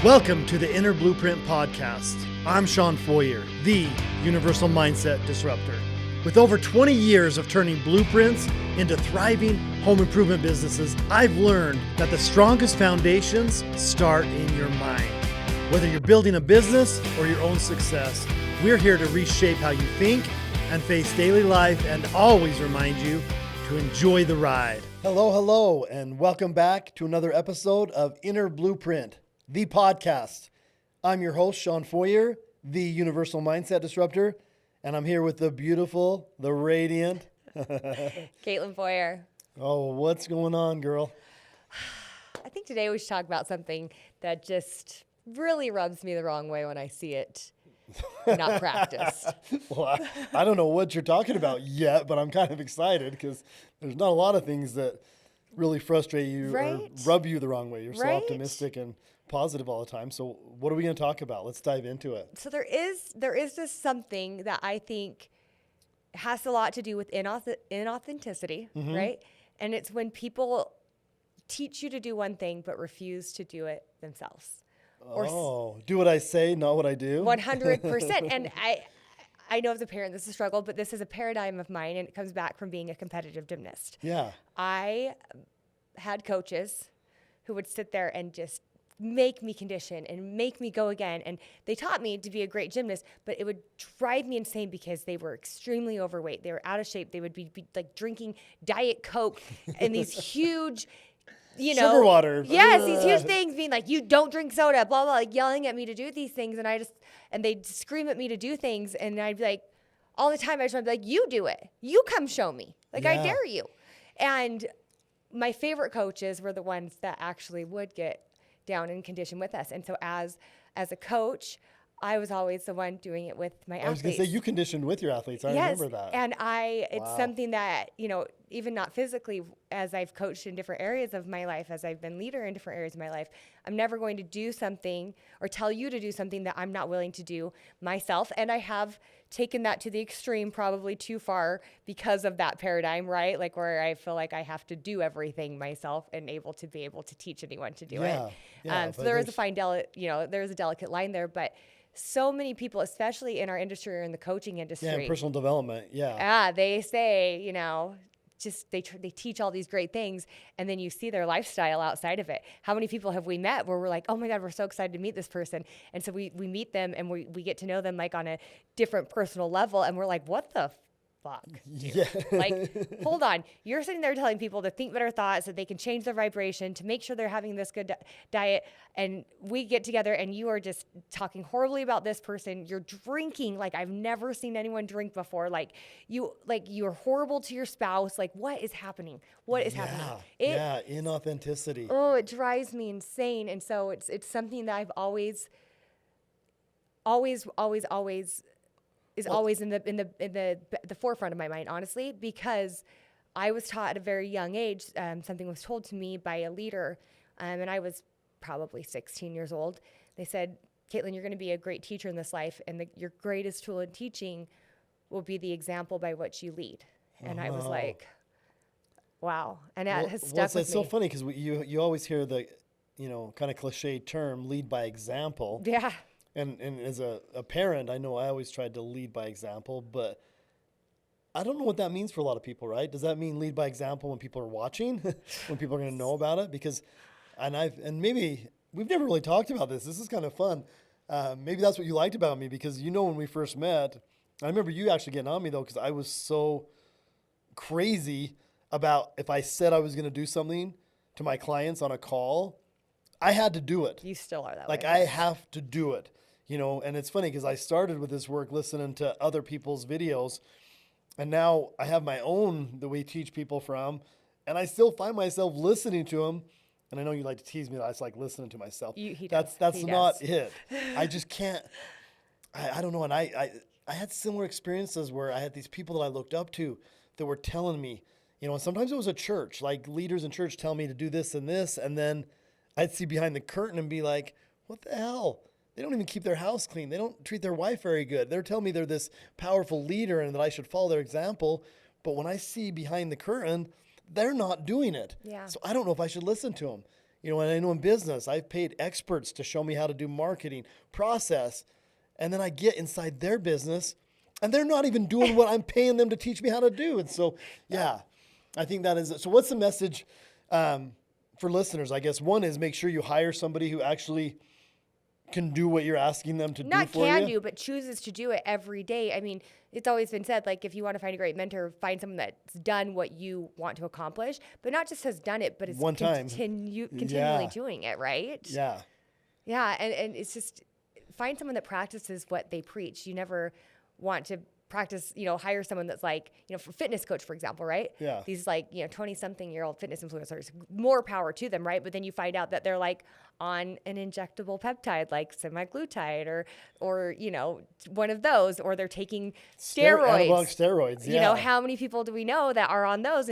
Welcome to the Inner Blueprint Podcast. I'm Shawn Feurer, the Universal Mindset Disruptor. With over 20 years of turning blueprints into thriving home improvement businesses, I've learned that the strongest foundations start in your mind. Whether you're building a business or your own success, we're here to reshape how you think and face daily life and always remind you to enjoy the ride. Hello, and welcome back to another episode of Inner Blueprint, the podcast. I'm your host, Shawn Feurer, the Universal Mindset Disruptor, and I'm here with the beautiful, the radiant Kaitlyn Feurer. Oh, what's going on, girl? I think today we should talk about something that just really rubs me the wrong way when I see it not practiced. Well, I don't know what you're talking about yet, but I'm kind of excited because there's not a lot of things that really frustrate you or rub you the wrong way. You're so optimistic and positive all the time. So what are we going to talk about? Let's dive into it. So there is just something that I think has a lot to do with inauthenticity, right? And it's when people teach you to do one thing but refuse to do it themselves. Do what I say, not what I do. 100%. And I know as a parent this is a struggle, but this is a paradigm of mine, and it comes back from being a competitive gymnast. Yeah. I had coaches who would sit there and just make me condition and make me go again. And they taught me to be a great gymnast, but it would drive me insane because they were extremely overweight. They were out of shape. They would be like drinking Diet Coke and these huge, sugar water. Yes, these huge things being like, you don't drink soda, blah, blah, like yelling at me to do these things. And they'd scream at me to do things. And I'd be like, all the time, I just want to be like, you do it. You come show me. Like, I dare you. And my favorite coaches were the ones that actually would get down in condition with us. And so as a coach, I was always the one doing it with my athletes. I was going to say, you conditioned with your athletes. I remember that. And it's something that, even not physically, as I've coached in different areas of my life, as I've been leader in different areas of my life, I'm never going to do something or tell you to do something that I'm not willing to do myself. And I have taken that to the extreme, probably too far because of that paradigm, right? Like where I feel like I have to do everything myself and be able to teach anyone to do it. Yeah, so there is there's a delicate line there, but so many people, especially in our industry or in the coaching industry. Yeah, personal development. Yeah. They say, just they teach all these great things, and then you see their lifestyle outside of it. How many people have we met where we're like, oh my God, we're so excited to meet this person. And so we meet them and we get to know them like on a different personal level. And we're like, what the fuck, dude? Yeah. Like, hold on. You're sitting there telling people to think better thoughts, that they can change their vibration, to make sure they're having this good diet. And we get together and you are just talking horribly about this person. You're drinking like I've never seen anyone drink before. You're horrible to your spouse. Like, what is happening? What is happening? Inauthenticity. Oh, it drives me insane. And so it's something that I've always is always in the forefront of my mind, honestly, because I was taught at a very young age, something was told to me by a leader, and I was probably 16 years old. They said, Kaitlyn, you're going to be a great teacher in this life, and your greatest tool in teaching will be the example by which you lead. And I was like, wow. And that has stuck with me. It's so funny because you always hear the, kind of cliche term, lead by example. Yeah. And as a parent, I know I always tried to lead by example, but I don't know what that means for a lot of people, right? Does that mean lead by example when people are watching, when people are going to know about it? Because, and maybe we've never really talked about this. This is kind of fun. Maybe that's what you liked about me because, when we first met, I remember you actually getting on me though, because I was so crazy about if I said I was going to do something to my clients on a call, I had to do it. You still are that way. I have to do it. And it's funny because I started with this work listening to other people's videos, and now I have my own that we teach people from, and I still find myself listening to them. And I know you like to tease me that I just like listening to myself. That's not it. I just can't. I don't know. And I had similar experiences where I had these people that I looked up to that were telling me, and sometimes it was a church, like leaders in church tell me to do this, and then I'd see behind the curtain and be like, what the hell? They don't even keep their house clean. They don't treat their wife very good. They're telling me they're this powerful leader and that I should follow their example. But when I see behind the curtain, they're not doing it. Yeah. So I don't know if I should listen to them. And I know in business, I've paid experts to show me how to do marketing, process, and then I get inside their business and they're not even doing what I'm paying them to teach me how to do. And so, yeah, I think that is it. So what's the message for listeners? I guess one is make sure you hire somebody who actually can do what you're asking them to do for you. Not can do, but chooses to do it every day. I mean, it's always been said, like, if you want to find a great mentor, find someone that's done what you want to accomplish, but not just has done it, but is continually doing it, right? Yeah. Yeah, and it's just find someone that practices what they preach. You never want to practice, hire someone that's like, for fitness coach, for example, right? Yeah. These 20-something-year-old fitness influencers, more power to them, right? But then you find out that they're like on an injectable peptide like semaglutide or one of those, or they're taking steroids. Anabolic steroids, yeah. How many people do we know that are on those?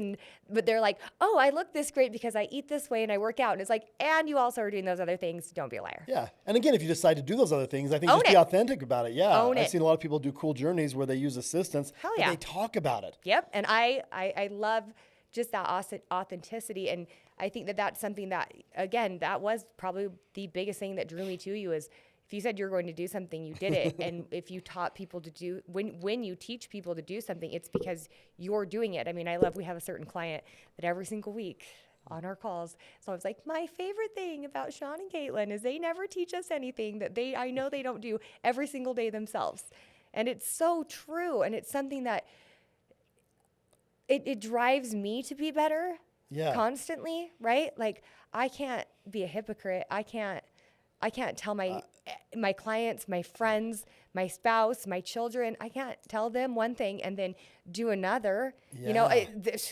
But they're like, oh, I look this great because I eat this way and I work out. And it's like, and you also are doing those other things. Don't be a liar. Yeah. And again, if you decide to do those other things, I think just be authentic about it. Yeah. I've seen a lot of people do cool journeys where they use assistants. Hell yeah. And they talk about it. Yep. And I love just that authenticity. And I think that that's something that, again, that was probably the biggest thing that drew me to you is if you said you're going to do something, you did it. And if you taught people to do, when you teach people to do something, it's because you're doing it. I mean, we have a certain client that every single week on our calls. So I was like, my favorite thing about Shawn and Kaitlyn is they never teach us anything that I know they don't do every single day themselves. And it's so true. And it's something that it drives me to be better constantly, right? Like I can't be a hypocrite. I can't tell my clients, my friends, my spouse, my children, I can't tell them one thing and then do another. Yeah.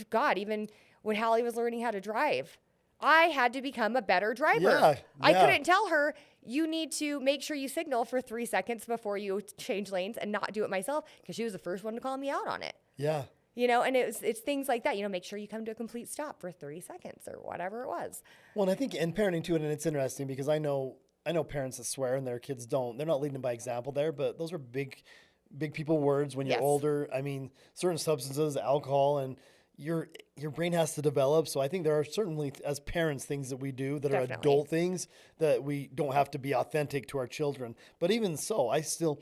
God, even when Hallie was learning how to drive, I had to become a better driver. Yeah. I couldn't tell her, you need to make sure you signal for 3 seconds before you change lanes and not do it myself because she was the first one to call me out on it. Yeah. And it's things like that, make sure you come to a complete stop for 3 seconds or whatever it was. Well, and I think in parenting too, and it's interesting because I know parents that swear and their kids don't. They're not leading by example there, but those are big people words when you're older. I mean, certain substances, alcohol, and your brain has to develop. So I think there are certainly, as parents, things that we do that are adult things that we don't have to be authentic to our children. But even so, I still,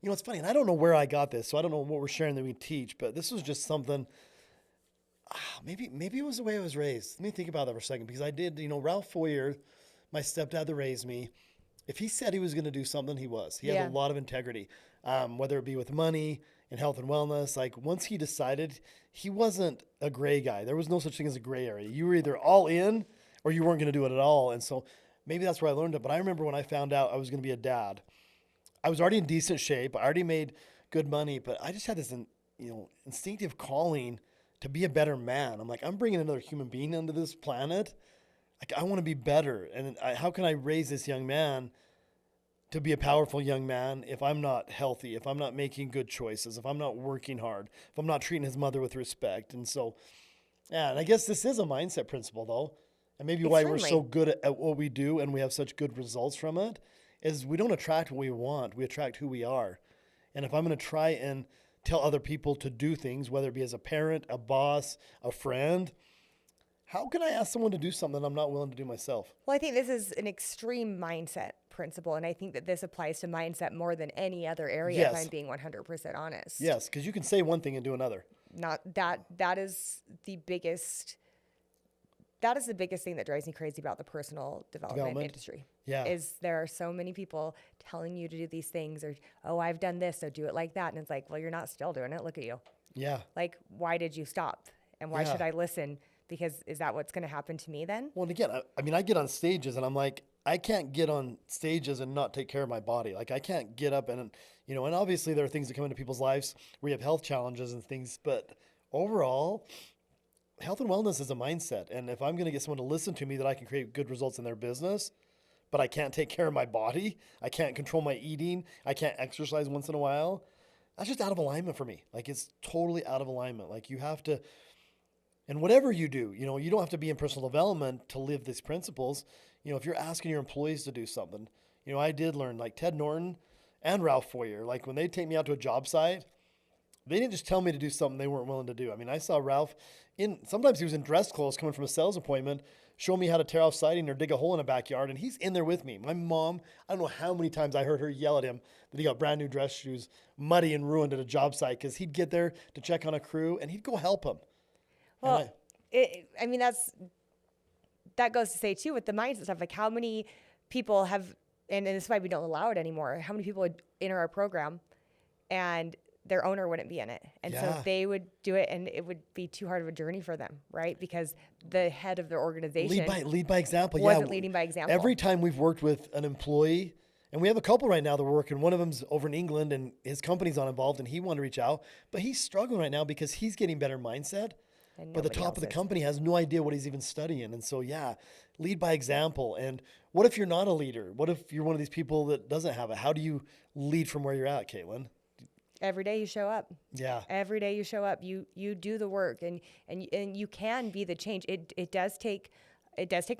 it's funny, and I don't know where I got this, so I don't know what we're sharing that we teach, but this was just something, maybe it was the way I was raised. Let me think about that for a second, because I did, Ralph Feuer, my stepdad that raised me, if he said he was going to do something, he was. He had a lot of integrity, whether it be with money and health and wellness. Like once he decided, he wasn't a gray guy. There was no such thing as a gray area. You were either all in or you weren't going to do it at all. And so maybe that's where I learned it. But I remember when I found out I was going to be a dad, I was already in decent shape. I already made good money, but I just had this, instinctive calling to be a better man. I'm like, I'm bringing another human being onto this planet. Like, I want to be better. And how can I raise this young man to be a powerful young man if I'm not healthy, if I'm not making good choices, if I'm not working hard, if I'm not treating his mother with respect? And so, and I guess this is a mindset principle, though. And maybe why we're so good at what we do and we have such good results from it is we don't attract what we want. We attract who we are. And if I'm going to try and tell other people to do things, whether it be as a parent, a boss, a friend, how can I ask someone to do something I'm not willing to do myself? Well, I think this is an extreme mindset principle, and I think that this applies to mindset more than any other area, if I'm being 100% honest. Yes, because you can say one thing and do another. That is the biggest thing that drives me crazy about the personal development industry. Yeah. Is there are so many people telling you to do these things or, oh, I've done this, so do it like that. And it's like, well, you're not still doing it. Look at you. Yeah. Like, why did you stop? And why should I listen? Because is that what's going to happen to me then? Well, and again, I get on stages and I'm like, I can't get on stages and not take care of my body. Like I can't get up and obviously there are things that come into people's lives where you have health challenges and things, but overall, health and wellness is a mindset. And if I'm going to get someone to listen to me that I can create good results in their business, but I can't take care of my body, I can't control my eating, I can't exercise once in a while, that's just out of alignment for me. Like it's totally out of alignment. Like you have to, and whatever you do, you don't have to be in personal development to live these principles. If you're asking your employees to do something, I did learn like Ted Norton and Ralph Feuer, like when they take me out to a job site, they didn't just tell me to do something they weren't willing to do. I mean, I saw Ralph sometimes he was in dress clothes coming from a sales appointment, show me how to tear off siding or dig a hole in a backyard. And he's in there with me. My mom, I don't know how many times I heard her yell at him that he got brand new dress shoes, muddy and ruined at a job site, because he'd get there to check on a crew and he'd go help him. Well, that goes to say too, with the mindset stuff, like how many people have, and this is why we don't allow it anymore, how many people would enter our program and their owner wouldn't be in it. And so they would do it and it would be too hard of a journey for them, right? Because the head of their organization lead by example. Wasn't leading by example. Every time we've worked with an employee, and we have a couple right now that we're working, one of them's over in England and his company's not involved and he wanted to reach out, but he's struggling right now because he's getting better mindset. But the top of the company has no idea what he's even studying. And so, lead by example. And what if you're not a leader? What if you're one of these people that doesn't have it? How do you lead from where you're at, Kaitlyn? Every day you show up. Yeah. Every day you show up. You do the work and you can be the change. It does take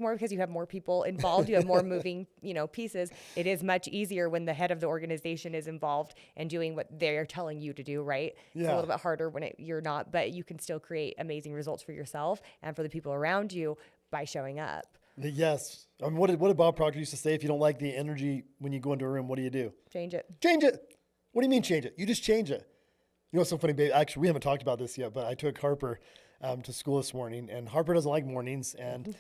more because you have more people involved. You have more moving, pieces. It is much easier when the head of the organization is involved and doing what they're telling you to do, right? Yeah. It's a little bit harder when you're not, but you can still create amazing results for yourself and for the people around you by showing up. Yes. I mean, what did Bob Proctor used to say? If you don't like the energy when you go into a room, what do? Change it. Change it. What do you mean change it? You just change it. You know what's so funny, babe? Actually, we haven't talked about this yet, but I took Harper to school this morning, and Harper doesn't like mornings. And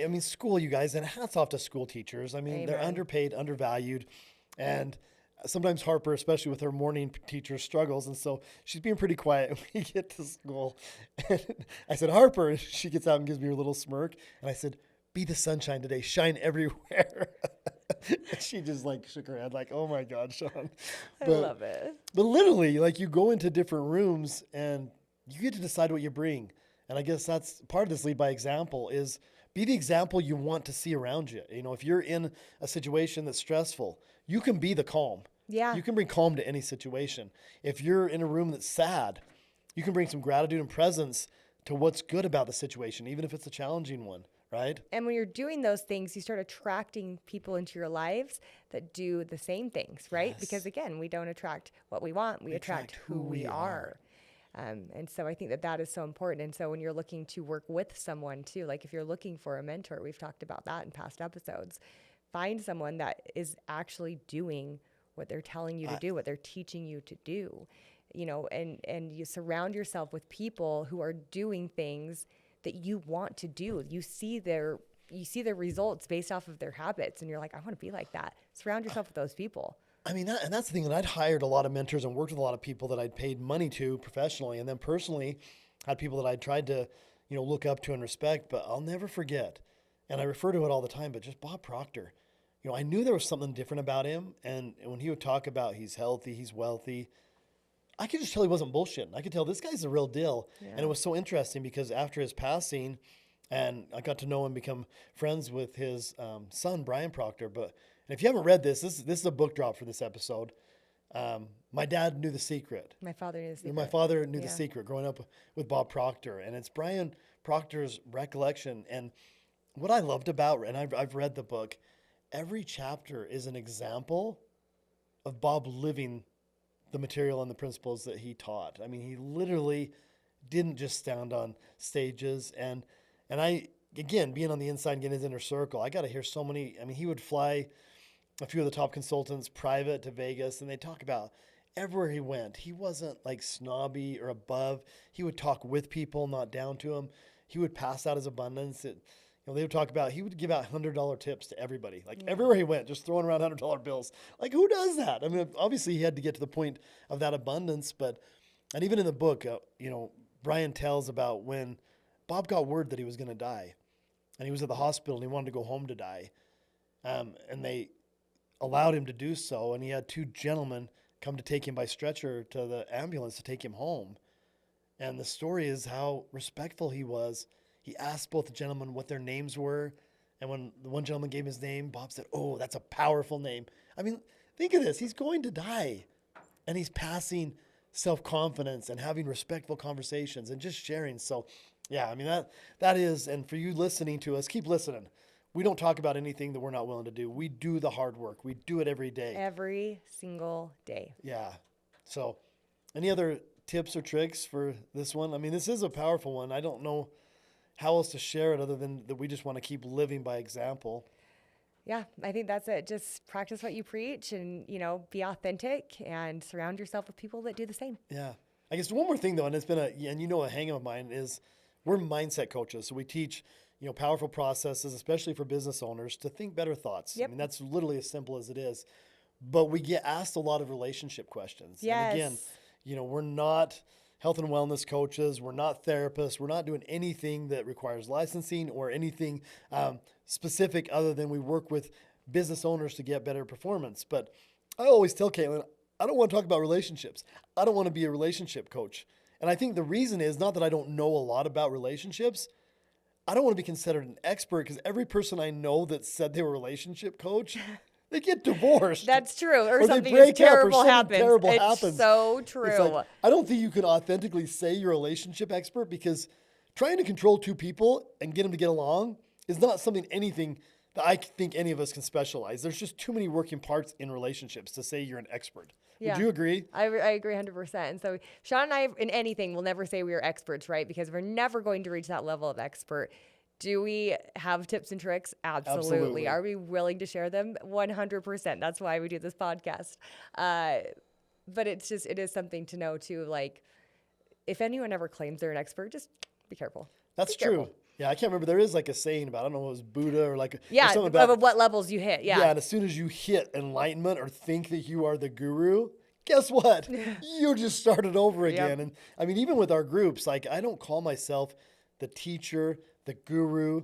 I mean, school, you guys, and hats off to school teachers. I mean, Amen. They're underpaid, undervalued, and sometimes Harper, especially with her morning teacher, struggles. And so she's being pretty quiet when we get to school. And I said, Harper, and she gets out and gives me her little smirk. And I said, be the sunshine today, shine everywhere. She just shook her head like, oh my God, Shawn. I love it. But literally, you go into different rooms and you get to decide what you bring. And I guess that's part of this lead by example is be the example you want to see around you. If you're in a situation that's stressful, you can be the calm. Yeah. You can bring calm to any situation. If you're in a room that's sad, you can bring some gratitude and presence to what's good about the situation, even if it's a challenging one. Right. And when you're doing those things, you start attracting people into your lives that do the same things, right? Yes. Because again, we don't attract what we want, we attract who we are. And so I think that is so important. And so when you're looking to work with someone too, like if you're looking for a mentor, we've talked about that in past episodes, find someone that is actually doing what they're telling you to do, what they're teaching you to do, and you surround yourself with people who are doing things that you want to do. You see their results based off of their habits and you're like, I want to be like that. Surround yourself with those people. I mean, and that's the thing, that I'd hired a lot of mentors and worked with a lot of people that I'd paid money to professionally, and then personally had people that I'd tried to, look up to and respect, but I'll never forget. And I refer to it all the time, but just Bob Proctor. I knew there was something different about him. And when he would talk about he's healthy, he's wealthy, I could just tell he wasn't bullshitting. I could tell this guy's the real deal. Yeah. And it was so interesting because after his passing, and I got to know and become friends with his son, Brian Proctor. And if you haven't read this is a book drop for this episode. My dad knew the secret. My father knew the secret. My father knew the secret growing up with Bob Proctor. And it's Brian Proctor's recollection. And what I loved about, and I've read the book, every chapter is an example of Bob living the material and the principles that he taught. I mean, he literally didn't just stand on stages. And I, again, being on the inside and getting his inner circle, I got to hear so many. I mean, he would fly a few of the top consultants private to Vegas, and they talk about everywhere he went. He wasn't snobby or above. He would talk with people, not down to them. He would pass out his abundance. They would talk about, he would give out $100 tips to everybody. Everywhere he went, just throwing around $100 bills. Who does that? I mean, obviously he had to get to the point of that abundance, and even in the book, Brian tells about when Bob got word that he was going to die, and he was at the hospital and he wanted to go home to die. And they allowed him to do so. And he had two gentlemen come to take him by stretcher to the ambulance to take him home. And the story is how respectful he was. He asked both the gentlemen what their names were. And when the one gentleman gave his name, Bob said, "Oh, that's a powerful name." I mean, think of this. He's going to die. And he's passing self-confidence and having respectful conversations and just sharing. So, yeah, I mean, that is, and for you listening to us, keep listening. We don't talk about anything that we're not willing to do. We do the hard work. We do it every day. Every single day. Yeah. So, any other tips or tricks for this one? I mean, this is a powerful one. I don't know how else to share it other than that we just want to keep living by example. Yeah, I think that's it. Just practice what you preach and, be authentic and surround yourself with people that do the same. Yeah. I guess one more thing though, and it's been a hang of mine is we're mindset coaches. So we teach, powerful processes, especially for business owners, to think better thoughts. Yep. I mean, that's literally as simple as it is. But we get asked a lot of relationship questions. Yes. And again, we're not health and wellness coaches. We're not therapists. We're not doing anything that requires licensing or anything specific other than we work with business owners to get better performance. But I always tell Kaitlyn, I don't want to talk about relationships. I don't want to be a relationship coach. And I think the reason is not that I don't know a lot about relationships. I don't want to be considered an expert because every person I know that said they were a relationship coach, they get divorced. That's true. Or they something break terrible up or happens. terrible It's happens. so true. It's like, I don't think you can authentically say you're a relationship expert because trying to control two people and get them to get along is not anything that I think any of us can specialize. There's just too many working parts in relationships to say you're an expert. Yeah. Would you agree? I agree 100%. And so Shawn and I, in anything, will never say we are experts, right? Because we're never going to reach that level of expert. Do we have tips and tricks? Absolutely. Are we willing to share them? 100%. That's why we do this podcast. But it is something to know too. Like, if anyone ever claims they're an expert, just be careful. That's true. Careful. Yeah, I can't remember. There is like a saying about, I don't know if it was Buddha or like something about what levels you hit. Yeah. Yeah, and as soon as you hit enlightenment or think that you are the guru, guess what? You just started over again. Yep. And I mean, even with our groups, like I don't call myself the teacher, the guru.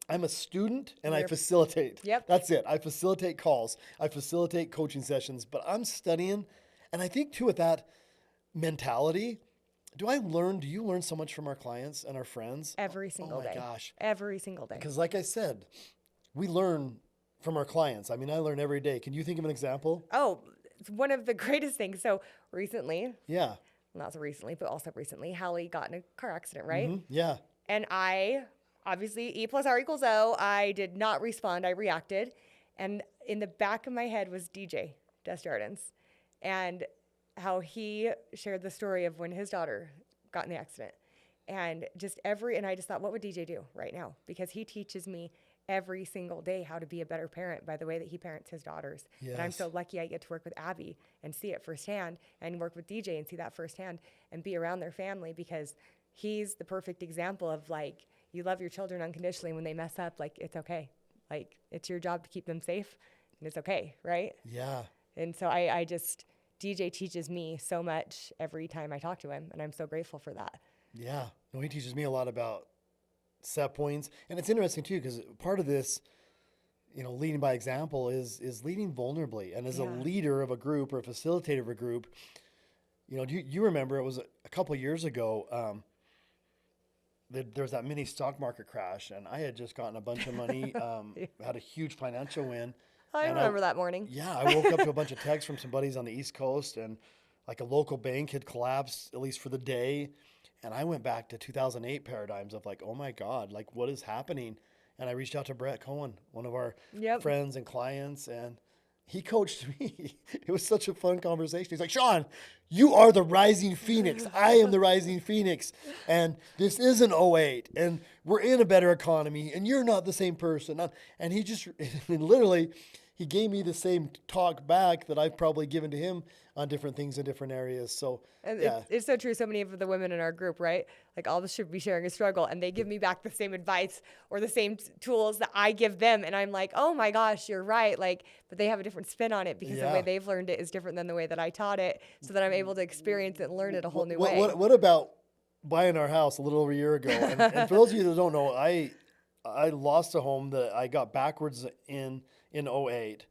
I'm a student and I facilitate. Yep. That's it. I facilitate calls. I facilitate coaching sessions, but I'm studying. And I think too, with that mentality, do you learn so much from our clients and our friends? Every single day. Oh my gosh. Every single day. Because like I said, we learn from our clients. I mean, I learn every day. Can you think of an example? Oh, it's one of the greatest things. So recently. Yeah. Not so recently, but also recently, Hallie got in a car accident, right? Mm-hmm. Yeah. And I, obviously, E + R = O, I did not respond. I reacted. And in the back of my head was DJ Desjardins. And how he shared the story of when his daughter got in the accident. And I just thought, what would DJ do right now? Because he teaches me every single day how to be a better parent by the way that he parents his daughters. Yes. And I'm so lucky I get to work with Abby and see it firsthand, and work with DJ and see that firsthand, and be around their family, because he's the perfect example of, like, you love your children unconditionally. When they mess up, like, it's okay. Like, it's your job to keep them safe, and it's okay, right? Yeah. And so DJ teaches me so much every time I talk to him, and I'm so grateful for that. Yeah. No, he teaches me a lot about set points. And it's interesting too, because part of this, leading by example is leading vulnerably. And as a leader of a group or a facilitator of a group, do you remember it was a couple of years ago, there was that mini stock market crash, and I had just gotten a bunch of money, had a huge financial win. I remember that morning. Yeah, I woke up to a bunch of texts from some buddies on the East Coast, and like a local bank had collapsed, at least for the day. And I went back to 2008 paradigms of like, oh my God, like what is happening? And I reached out to Brett Cohen, one of our friends and clients, and he coached me. It was such a fun conversation. He's like, Shawn, you are the rising phoenix. I am the rising phoenix. And this is an '08, and we're in a better economy, and you're not the same person. And he just literally, he gave me the same talk back that I've probably given to him on different things in different areas. So, it's so true. So many of the women in our group, right? Like, all of us should be sharing a struggle, and they give me back the same advice or the same tools that I give them. And I'm like, oh my gosh, you're right. Like, but they have a different spin on it because the way they've learned it is different than the way that I taught it, so that I'm able to experience it and learn it a whole new way. What about buying our house a little over a year ago? And for those of you that don't know, I lost a home that I got backwards in '08.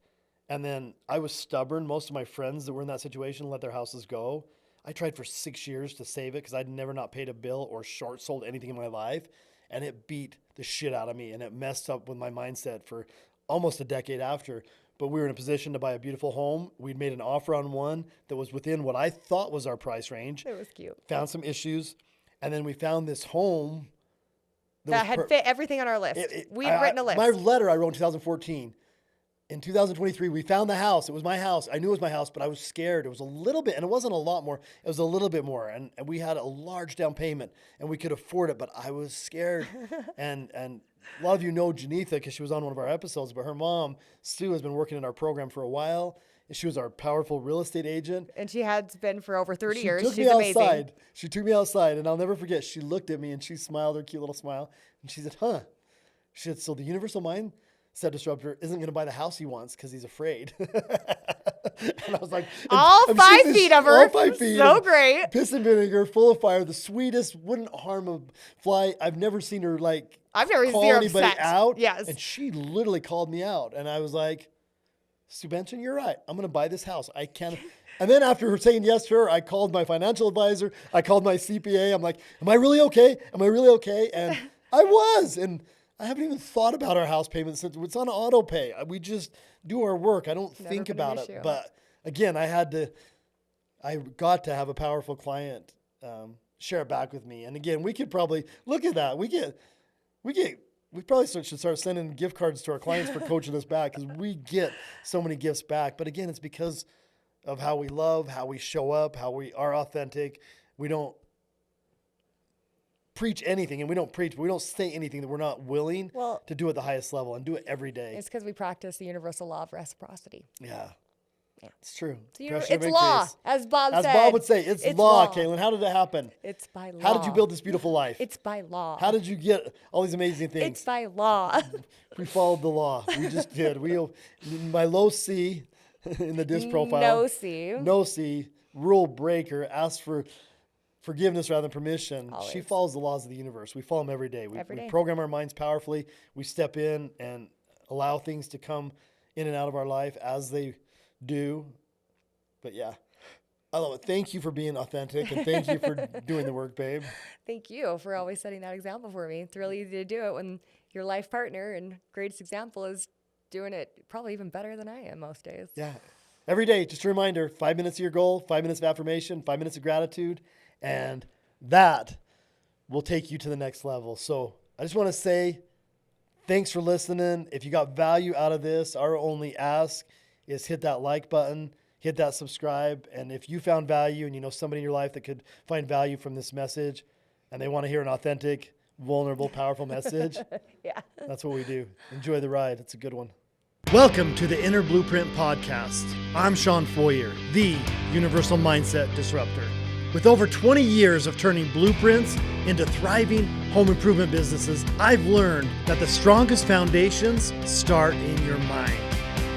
And then I was stubborn. Most of my friends that were in that situation let their houses go. I tried for 6 years to save it because I'd never not paid a bill or short sold anything in my life. And it beat the shit out of me. And it messed up with my mindset for almost a decade after. But we were in a position to buy a beautiful home. We'd made an offer on one that was within what I thought was our price range. It was cute. Found some issues. And then we found this home that had fit everything on our list. We had written a list. My letter I wrote in 2014. in 2023, we found the house. It was my house. I knew it was my house, but I was scared. It was a little bit, and it wasn't a lot more. It was a little bit more. And we had a large down payment, and we could afford it, but I was scared. and a lot of you know Janitha because she was on one of our episodes, but her mom, Sue, has been working in our program for a while. She was our powerful real estate agent. And she has been for over 30 years. She's She's amazing. outside. She took me outside, and I'll never forget. She looked at me, and she smiled her cute little smile. And she said, She said, so the universal mindset disruptor isn't going to buy the house he wants because he's afraid. And I was like, all 5 feet of her. All 5 feet. So great. Piss and vinegar, full of fire, the sweetest, wouldn't harm a fly. I've never seen her I've never call seen her anybody upset. out. Yes. And she literally called me out. And I was like, Sue Benson, you're right. I'm going to buy this house. I can't. And then after her saying yes to her, I called my financial advisor. I called my CPA. I'm like, am I really okay? Am I really okay? And I was. And I haven't even thought about our house payment since it's on auto pay. We just do our work. I don't think about it. But again, I got to have a powerful client share it back with me. And again, we could probably look at that. We probably should start sending gift cards to our clients for coaching us back because we get so many gifts back. But again, it's because of how we love, how we show up, how we are authentic. We don't preach anything, and we don't say anything that we're not willing to do at the highest level and do it every day. It's because we practice the universal law of reciprocity. Yeah. It's true. It's law, as Bob said. As Bob would say, it's law, Kaitlyn. How did it happen? It's by law. How did you build this beautiful life? It's by law. How did you get all these amazing things? It's by law. We followed the law. We just did. My low C in the disc profile. No C. Rule breaker. Asked for forgiveness rather than permission. Always. She follows the laws of the universe. We follow them every day. We program our minds powerfully. We step in and allow things to come in and out of our life as they do. But yeah, I love it. Thank you for being authentic, and thank you for doing the work, babe. Thank you for always setting that example for me. It's really easy to do it when your life partner and greatest example is doing it probably even better than I am most days. Yeah. Every day, just a reminder, 5 minutes of your goal, 5 minutes of affirmation, 5 minutes of gratitude, and that will take you to the next level. So I just want to say thanks for listening. If you got value out of this, our only ask is hit that like button, hit that subscribe. And if you found value and you know somebody in your life that could find value from this message and they want to hear an authentic, vulnerable, powerful message, that's what we do. Enjoy the ride. It's a good one. Welcome to the Inner Blueprint Podcast. I'm Shawn Feurer, the Universal Mindset Disruptor. With over 20 years of turning blueprints into thriving home improvement businesses, I've learned that the strongest foundations start in your mind.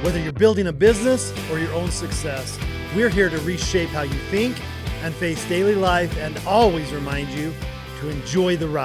Whether you're building a business or your own success, we're here to reshape how you think and face daily life and always remind you to enjoy the ride.